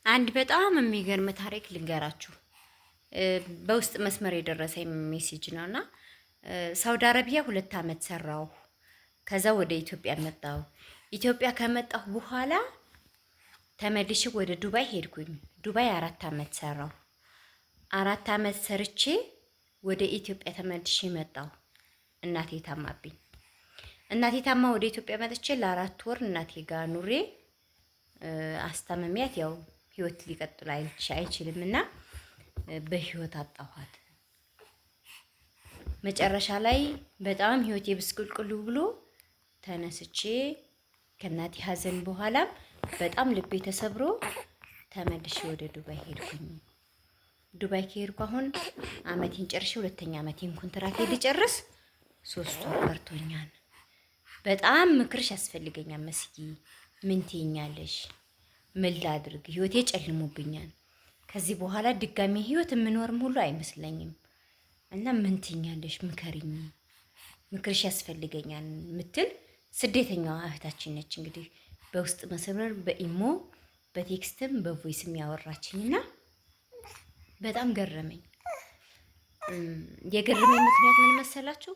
አንድ በጣም የሚገርም ታሪክ ልንገራችሁ። በውስጥ መስመር የደረሰኝ ሜሴጅ ነው እና ሳውዲ አረቢያ 2 ዓመት ሰራሁ። ከዛ ወደ ኢትዮጵያ መጣሁ። ኢትዮጵያ ከመጣሁ በኋላ ተመልሼ ወደ ዱባይ ሄድኩኝ። ዱባይ 4 ዓመት ሰራሁ። 4 ዓመት ሰርቼ ወደ ኢትዮጵያ ተመልሼ መጣሁ። እናቴ ታማብኝ። እናቴ ታማ ወደ ኢትዮጵያ መጥቼ ለ4 ወር እናቴ ጋር ኑሬ አስታመሚያት። ያው ህይወት ሊቀጥል አይችልም እና በህይወት አጣኋት። መጨረሻ ላይ በጣም ህይወቴ ብስቅልቅሉ ብሎ ተነስቼ ከእናቴ ሀዘን በኋላ በጣም ልቤ ተሰብሮ ተመልሼ ወደ ዱባይ ሄድኩኝ። ዱባይ ከሄድኩ አሁን አመቴን ጨርሼ 2ኛ አመቴን ኮንትራቴ ልጨርስ 3 ወር ቀርቶኛል። በጣም ምክርሽ ያስፈልገኛል መስጊ። ምን ትይኛለሽ? ምን ላድርግ? ህይወቴ ጨልሞብኛል። ከዚህ በኋላ ድጋሚ ህይወት የምኖርም ሁሉ አይመስለኝም እና ምን ትይኛለሽ? ምከሪኝ፣ ምክርሽ ያስፈልገኛል ምትል ስደተኛዋ እህታችን ነች። እንግዲህ በውስጥ መስመር በኢሞ በቴክስትም በቮይስም ያወራችኝና በጣም ገረመኝ። የገረመኝ ምክንያት ምን መሰላችሁ?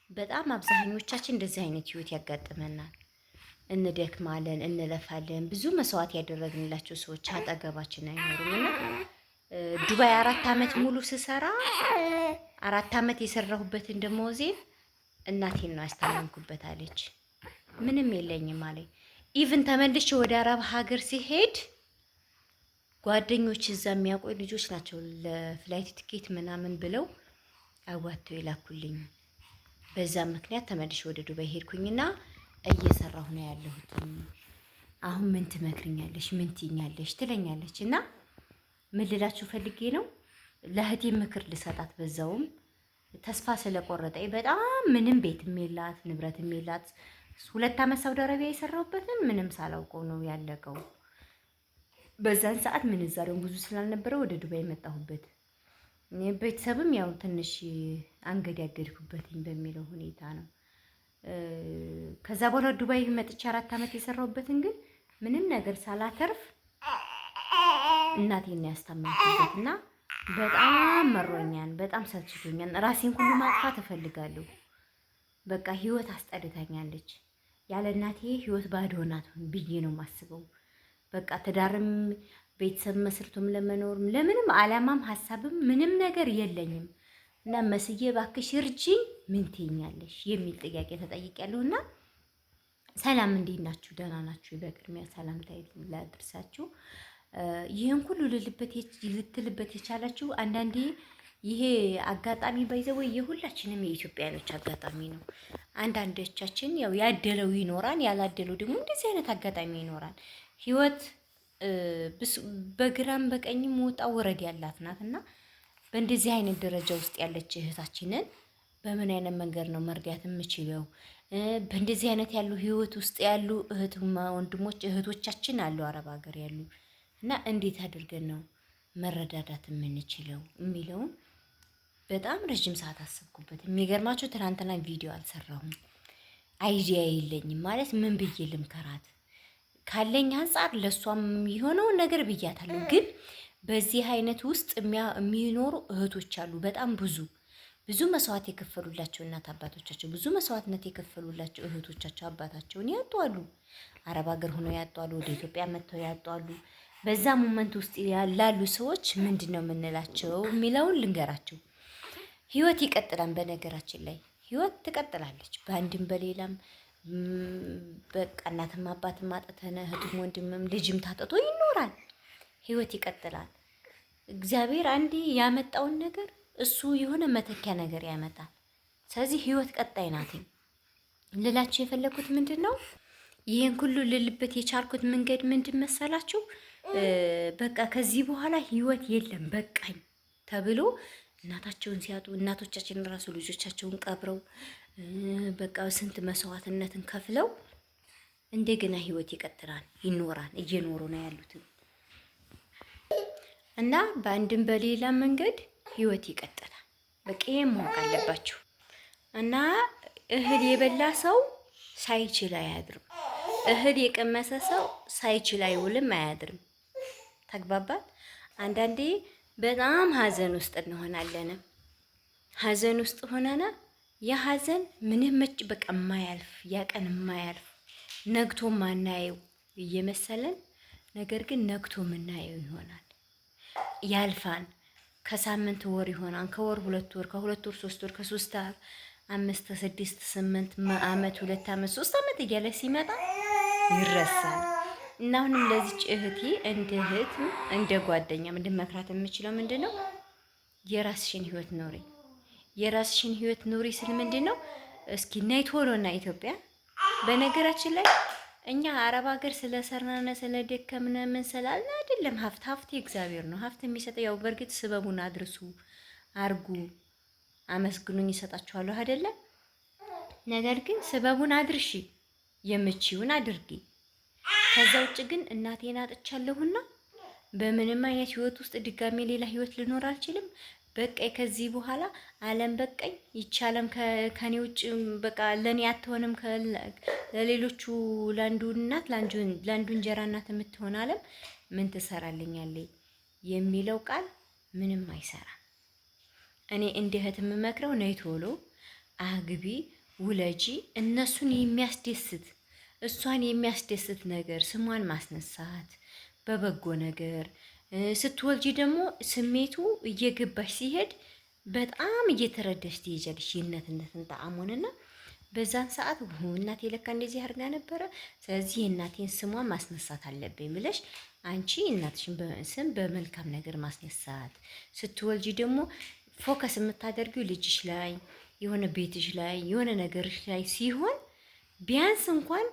በጣም አብዛኞቻችን እንደዚህ አይነት ህይወት ያጋጥመናል። እንደክማለን፣ እንለፋለን። ብዙ መስዋዕት ያደረግንላቸው ሰዎች አጠገባችን አይኖሩም እና ዱባይ 4 ዓመት ሙሉ ስሰራ 4 ዓመት የሰራሁበትን ደሞዜን እናቴን ነው ያስታመምኩበት አለች። ምንም የለኝም አለኝ። ኢቭን ተመልሼ ወደ አረብ ሀገር ሲሄድ ጓደኞች እዛ የሚያውቁ ልጆች ናቸው ለፍላይት ቲኬት ምናምን ብለው አዋተው የላኩልኝ። በዛ ምክንያት ተመልሼ ወደ ዱባይ ሄድኩኝና እየሰራሁ ነው ያለሁት። አሁን ምን ትመክርኛለሽ? ምን ትይኛለሽ? ትለኛለች እና ምን ልላችሁ ፈልጌ ነው ለእህቴ ምክር ልሰጣት። በዛውም ተስፋ ስለቆረጠኝ በጣም ምንም ቤት የላት ንብረት የላት 2 ዓመት ሳውዲ አረቢያ የሰራሁበትን ምንም ሳላውቀው ነው ያለቀው። በዛን ሰዓት ምንዛሬውን ብዙ ስላልነበረ ወደ ዱባይ የመጣሁበት ቤተሰብም ያው ትንሽ አንገዳገድኩበትኝ በሚለው ሁኔታ ነው። ከዛ በኋላ ዱባይ መጥቼ 4 ዓመት የሰራሁበትን ግን ምንም ነገር ሳላተርፍ እናቴን ያስታመምኩበት እና በጣም መሮኛል፣ በጣም ሰልችቶኛል። ራሴን ሁሉ ማጥፋት እፈልጋለሁ። በቃ ህይወት አስጠልታኛለች። ያለ እናቴ ህይወት ባዶ ናት ብዬ ነው የማስበው። በቃ ትዳርም ቤተሰብ መስርቶም ለመኖርም ለምንም አላማም ሀሳብም ምንም ነገር የለኝም እና መስዬ እባክሽ እርጂኝ፣ ምን ትይኛለሽ የሚል ጥያቄ ተጠይቄያለሁ። እና ሰላም እንዴት ናችሁ? ደህና ናችሁ? በቅድሚያ ሰላምታ ላድርሳችሁ። ይህን ሁሉ ልትልበት የቻላችሁ አንዳንዴ ይሄ አጋጣሚ ባይዘው የሁላችንም የኢትዮጵያኖች አጋጣሚ ነው። አንዳንዶቻችን ያው ያደለው ይኖራል፣ ያላደለው ደግሞ እንደዚህ አይነት አጋጣሚ ይኖራል። ህይወት በግራም በቀኝም ወጣ ወረድ ያላት ናት እና በእንደዚህ አይነት ደረጃ ውስጥ ያለች እህታችንን በምን አይነት መንገድ ነው መርዳት የምችለው? በእንደዚህ አይነት ያሉ ህይወት ውስጥ ያሉ ወንድሞች እህቶቻችን አሉ አረብ ሀገር ያሉ እና እንዴት አድርገን ነው መረዳዳት የምንችለው የሚለውን በጣም ረጅም ሰዓት አሰብኩበት። የሚገርማችሁ ትናንትና ቪዲዮ አልሰራሁም፣ አይዲያ የለኝም ማለት ምን ብዬ ልምከራት ካለኝ አንጻር ለሷም የሆነውን ነገር ብያታለሁ። ግን በዚህ አይነት ውስጥ የሚኖሩ እህቶች አሉ። በጣም ብዙ መስዋዕት የከፈሉላቸው እናት አባቶቻቸው፣ ብዙ መስዋዕትነት የከፈሉላቸው እህቶቻቸው አባታቸውን ያጧሉ። አረብ ሀገር ሆነው ያጧሉ። ወደ ኢትዮጵያ መጥተው ያጧሉ። በዛ ሞመንት ውስጥ ያላሉ ሰዎች ምንድን ነው የምንላቸው የሚለውን ልንገራቸው። ህይወት ይቀጥላል። በነገራችን ላይ ህይወት ትቀጥላለች በአንድም በሌላም። በቃ እናትም አባትም አጥተን እህትም ወንድምም ልጅም ታጥቶ ይኖራል። ህይወት ይቀጥላል። እግዚአብሔር አንዴ ያመጣውን ነገር እሱ የሆነ መተኪያ ነገር ያመጣል። ስለዚህ ህይወት ቀጣይ ናት። ልላችሁ የፈለኩት ምንድን ነው ይሄን ሁሉ ልልበት የቻልኩት መንገድ ምንድን መሰላችሁ? በቃ ከዚህ በኋላ ህይወት የለም በቃኝ ተብሎ እናታቸውን ሲያጡ እናቶቻችን ራሱ ልጆቻቸውን ቀብረው በቃ ስንት መስዋዕትነትን ከፍለው እንደገና ህይወት ይቀጥላል፣ ይኖራል፣ እየኖሩ ነው ያሉት እና በአንድም በሌላ መንገድ ህይወት ይቀጥላል። በቃ ይሄን ማወቅ አለባችሁ። እና እህል የበላ ሰው ሳይችል አያድርም። እህል የቀመሰ ሰው ሳይችል አይውልም አያድርም። ተግባባን። አንዳንዴ በጣም ሀዘን ውስጥ እንሆናለን። ሀዘን ውስጥ ሆነና ያ ሀዘን ምንም በቃ የማያልፍ ያ ቀን የማያልፍ ነግቶ ማናየው እየመሰለን ነገር ግን ነግቶ የምናየው ይሆናል። ያልፋን ከሳምንት ወር ይሆናል፣ ከወር 2 ወር፣ ከ2 ወር 3 ወር፣ ከ3 ወር 5 6 8 ዓመት 2 ዓመት 3 ዓመት እያለ ሲመጣ ይረሳል። እና አሁንም ለዚች እህቴ እንደ እህትም እንደ ጓደኛም እንድመክራት የምችለው ምንድነው የራስሽን ህይወት ኑሪ። የራስሽን ህይወት ኑሪ ስል ምንድነው እስኪ ነይ ቶሎና ኢትዮጵያ። በነገራችን ላይ እኛ አረብ ሀገር ስለሰራነ ስለደከምነ ምን ስላልን አይደለም። ሀብት እግዚአብሔር ነው። ሀብት የሚሰጠው ያው በእርግጥ ስበቡን አድርሱ አርጉ አመስግኑኝ ይሰጣችኋለሁ አይደለም። ነገር ግን ስበቡን አድርሺ የምችውን አድርጊ። ከዛ ውጭ ግን እናቴን አጥቻለሁና በምንም አይነት ህይወት ውስጥ ድጋሜ ሌላ ህይወት ልኖር አልችልም። በቃኝ ከዚህ በኋላ ዓለም በቃኝ። ይቻለም ከኔ ውጭ በቃ ለኔ አትሆንም። ለሌሎቹ ለአንዱ እናት ለአንዱ እንጀራ እናት የምትሆን ዓለም ምን ትሰራልኛለች የሚለው ቃል ምንም አይሰራም። እኔ እንደ እህት የምመክረው ነይ ቶሎ አግቢ፣ ውለጂ። እነሱን የሚያስደስት እሷን የሚያስደስት ነገር ስሟን ማስነሳት በበጎ ነገር ስትወልጂ ደግሞ ስሜቱ እየገባሽ ሲሄድ በጣም እየተረዳሽ ትሄጃለሽ የእናትነትን ጣዕሙንና በዛን ሰዓት እናቴ ለካ እንደዚህ አድርጋ ነበረ፣ ስለዚህ የእናቴን ስሟን ማስነሳት አለብኝ ብለሽ አንቺ እናትሽን ስም በመልካም ነገር ማስነሳት። ስትወልጂ ደግሞ ፎከስ የምታደርጊው ልጅሽ ላይ የሆነ ቤትሽ ላይ የሆነ ነገርሽ ላይ ሲሆን ቢያንስ እንኳን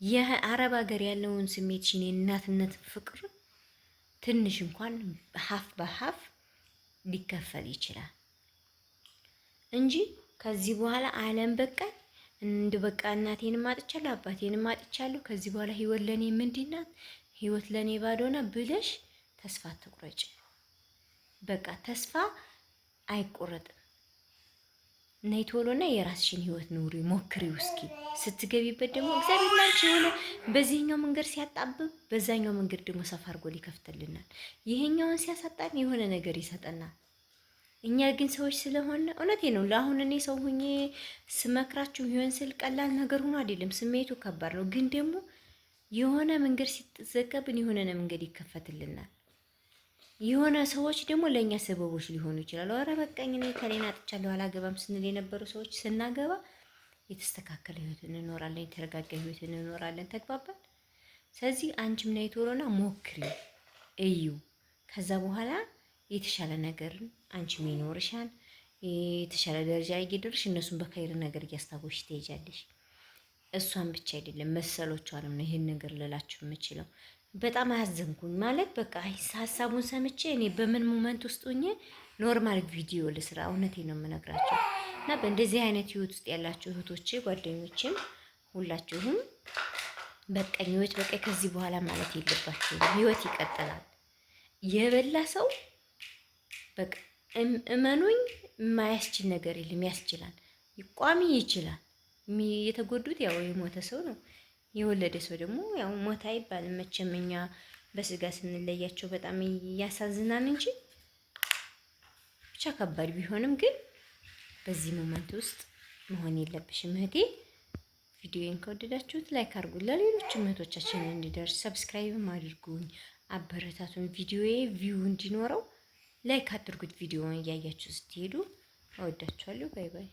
የአረብ ሀገር ያለውን ስሜትሽን የእናትነት ፍቅር ትንሽ እንኳን ሀፍ በሀፍ ሊከፈል ይችላል እንጂ ከዚህ በኋላ ዓለም በቃኝ እንደ በቃ እናቴንም አጥቻለሁ አባቴንም አጥቻለሁ ከዚህ በኋላ ህይወት ለኔ ምንድን ናት? ህይወት ለኔ ባዶ ናት ብለሽ ተስፋ አትቁረጭ። በቃ ተስፋ አይቆረጥም። ነይ ቶሎና የራስሽን ህይወት ኑሪ፣ ሞክሪው እስኪ። ስትገቢበት ደግሞ እግዚአብሔር ላንቺ የሆነ በዚህኛው መንገድ ሲያጣብብ በዛኛው መንገድ ደግሞ ሰፋ አድርጎ ሊከፍትልናል። ይሄኛውን ሲያሳጣን የሆነ ነገር ይሰጠናል። እኛ ግን ሰዎች ስለሆነ እውነቴ ነው። ለአሁን እኔ ሰው ሁኜ ስመክራችሁ ይሆን ስል ቀላል ነገር ሆኖ አይደለም፣ ስሜቱ ከባድ ነው። ግን ደግሞ የሆነ መንገድ ሲዘጋብን የሆነ መንገድ ይከፈትልናል። የሆነ ሰዎች ደግሞ ለእኛ ሰበቦች ሊሆኑ ይችላሉ። ኧረ በቃኝ እኔ ከሌና አጥቻለሁ አላገባም ስንል የነበሩ ሰዎች ስናገባ የተስተካከለ ህይወት እንኖራለን፣ የተረጋጋ ህይወት እንኖራለን። ተግባባን። ስለዚህ አንቺም ነይ ቶሎና ሞክሪ እዩ። ከዛ በኋላ የተሻለ ነገር አንቺም ይኖርሻል። የተሻለ ደረጃ ላይ እየደረስሽ እነሱን በኸይር ነገር እያስታወስሽ ትሄጃለሽ። እሷን ብቻ አይደለም መሰሎቿንም ነው ይሄን ነገር ልላችሁ የምችለው። በጣም አያዘንኩኝ ማለት በቃ ሀሳቡን ሰምቼ እኔ በምን ሞመንት ውስጥ ሆኜ ኖርማል ቪዲዮ ልስራ። እውነቴን ነው የምነግራቸው። እና በእንደዚህ አይነት ህይወት ውስጥ ያላችሁ እህቶቼ ጓደኞችም ሁላችሁም በቃኝ ህይወት በቃኝ ከዚህ በኋላ ማለት የለባችሁም። ህይወት ይቀጥላል። የበላ ሰው በቃ እመኑኝ የማያስችል ነገር የለም። ያስችላል፣ ቋሚ ይችላል። የተጎዱት ያው የሞተ ሰው ነው። የወለደ ሰው ደግሞ ያው ሞት አይባልም መቼም። እኛ በስጋ ስንለያቸው በጣም ያሳዝናል እንጂ ብቻ ከባድ ቢሆንም ግን በዚህ ሞመንት ውስጥ መሆን የለብሽም እህቴ። ቪዲዮን ከወደዳችሁት ላይክ አድርጉ፣ ለሌሎች እህቶቻችን እንዲደርስ ሰብስክራይብም አድርጉኝ፣ አበረታቱን። ቪዲዮዬ ቪው እንዲኖረው ላይክ አድርጉት። ቪዲዮውን እያያችሁ ስትሄዱ እወዳችኋለሁ። ባይ ባይ።